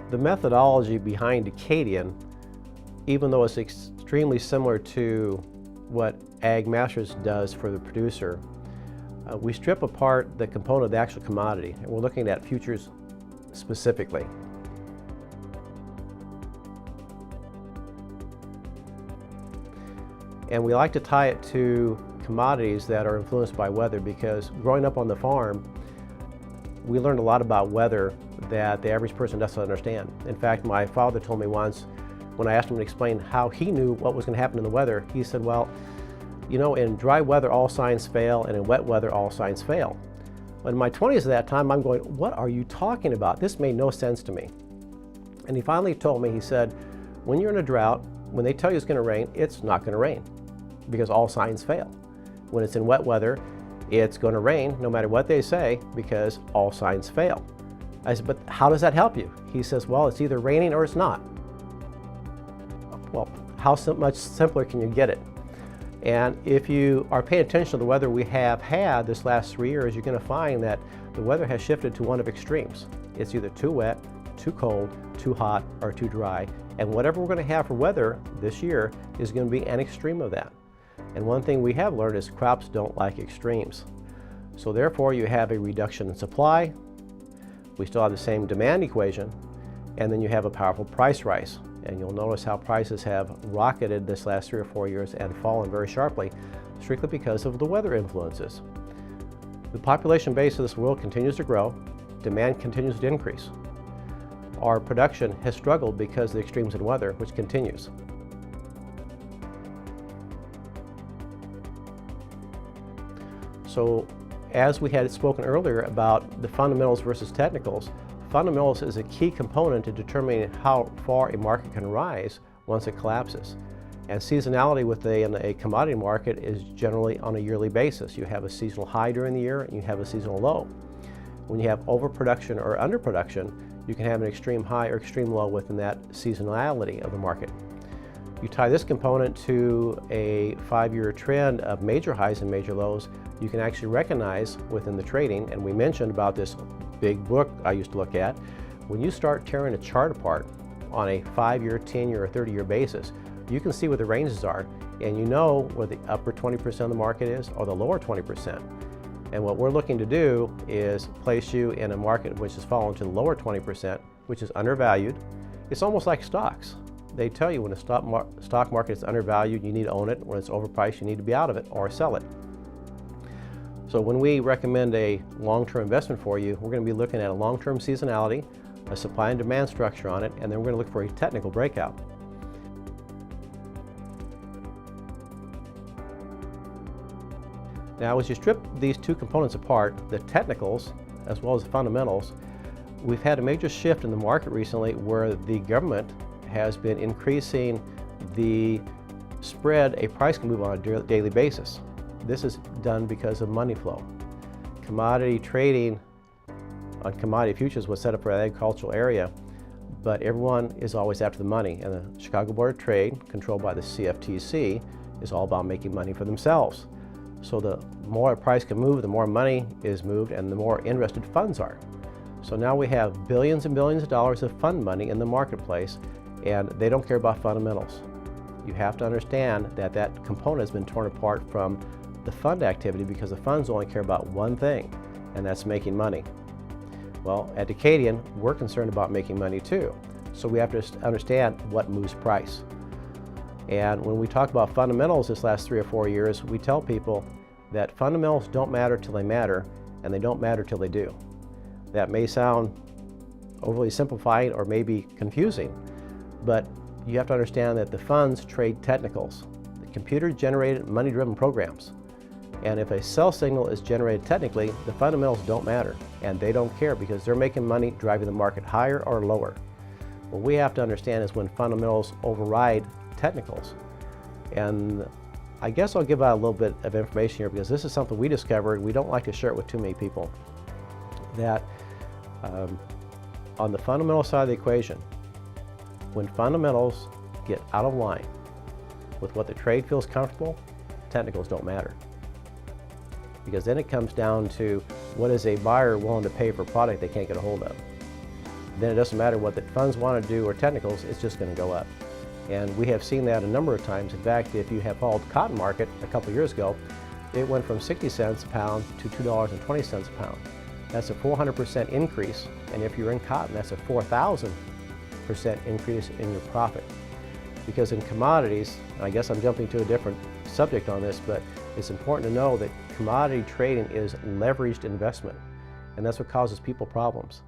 The methodology behind Decadian, even though it's extremely similar to what Ag Masters does for the producer, we strip apart the component of the actual commodity, and we're looking at futures specifically. And we like to tie it to commodities that are influenced by weather, because growing up on the farm, we learned a lot about weather that the average person doesn't understand. In fact, my father told me once, when I asked him to explain how he knew what was going to happen in the weather, he said, well, you know, in dry weather all signs fail, and in wet weather all signs fail. But in my 20s at that time, I'm going, what are you talking about? This made no sense to me. And he finally told me, he said, when you're in a drought, when they tell you it's going to rain, it's not going to rain, because all signs fail. When it's in wet weather, it's going to rain no matter what they say, because all signs fail. I said, but how does that help you? He says, well, it's either raining or it's not. Well, how much simpler can you get it? And if you are paying attention to the weather we have had this last 3 years, you're going to find that the weather has shifted to one of extremes. It's either too wet, too cold, too hot, or too dry. And whatever we're going to have for weather this year is going to be an extreme of that. And one thing we have learned is crops don't like extremes. So therefore you have a reduction in supply, we still have the same demand equation, and then you have a powerful price rise. And you'll notice how prices have rocketed this last 3 or 4 years and fallen very sharply, strictly because of the weather influences. The population base of this world continues to grow, demand continues to increase. Our production has struggled because of the extremes in weather, which continues. So, as we had spoken earlier about the fundamentals versus technicals, fundamentals is a key component to determining how far a market can rise once it collapses. And seasonality within a commodity market is generally on a yearly basis. You have a seasonal high during the year and you have a seasonal low. When you have overproduction or underproduction, you can have an extreme high or extreme low within that seasonality of the market. You tie this component to a 5-year trend of major highs and major lows, you can actually recognize within the trading, and we mentioned about this big book I used to look at, when you start tearing a chart apart on a 5-year, 10-year, or 30-year basis, you can see where the ranges are, and you know where the upper 20% of the market is or the lower 20%. And what we're looking to do is place you in a market which has fallen to the lower 20%, which is undervalued. It's almost like stocks. They tell you when a stock market is undervalued, you need to own it. When it's overpriced, you need to be out of it or sell it. So when we recommend a long-term investment for you, we're going to be looking at a long-term seasonality, a supply and demand structure on it, and then we're going to look for a technical breakout. Now, as you strip these two components apart, the technicals as well as the fundamentals, we've had a major shift in the market recently where the government has been increasing the spread a price can move on a daily basis. This is done because of money flow. Commodity trading on commodity futures was set up for the agricultural area, but everyone is always after the money, and the Chicago Board of Trade, controlled by the CFTC, is all about making money for themselves. So the more a price can move, the more money is moved and the more interested funds are. So now we have billions and billions of dollars of fund money in the marketplace, and they don't care about fundamentals. You have to understand that that component has been torn apart from the fund activity because the funds only care about one thing, and that's making money. Well, at Decadian, we're concerned about making money too. So we have to understand what moves price. And when we talk about fundamentals this last 3 or 4 years, we tell people that fundamentals don't matter till they matter, and they don't matter till they do. That may sound overly simplifying or maybe confusing, but you have to understand that the funds trade technicals, the computer-generated, money-driven programs. And if a sell signal is generated technically, the fundamentals don't matter, and they don't care because they're making money driving the market higher or lower. What we have to understand is when fundamentals override technicals. And I guess I'll give out a little bit of information here because this is something we discovered. We don't like to share it with too many people. That on the fundamental side of the equation, when fundamentals get out of line with what the trade feels comfortable, technicals don't matter. Because then it comes down to what is a buyer willing to pay for a product they can't get a hold of. then it doesn't matter what the funds want to do or technicals, it's just going to go up. And we have seen that a number of times. In fact, if you have followed the cotton market a couple years ago, it went from 60 cents a pound to $2.20 a pound. That's a 400% increase, and if you're in cotton, that's a 4,000% increase in your profit. Because in commodities, and I guess I'm jumping to a different subject on this, but it's important to know that commodity trading is leveraged investment, and that's what causes people problems.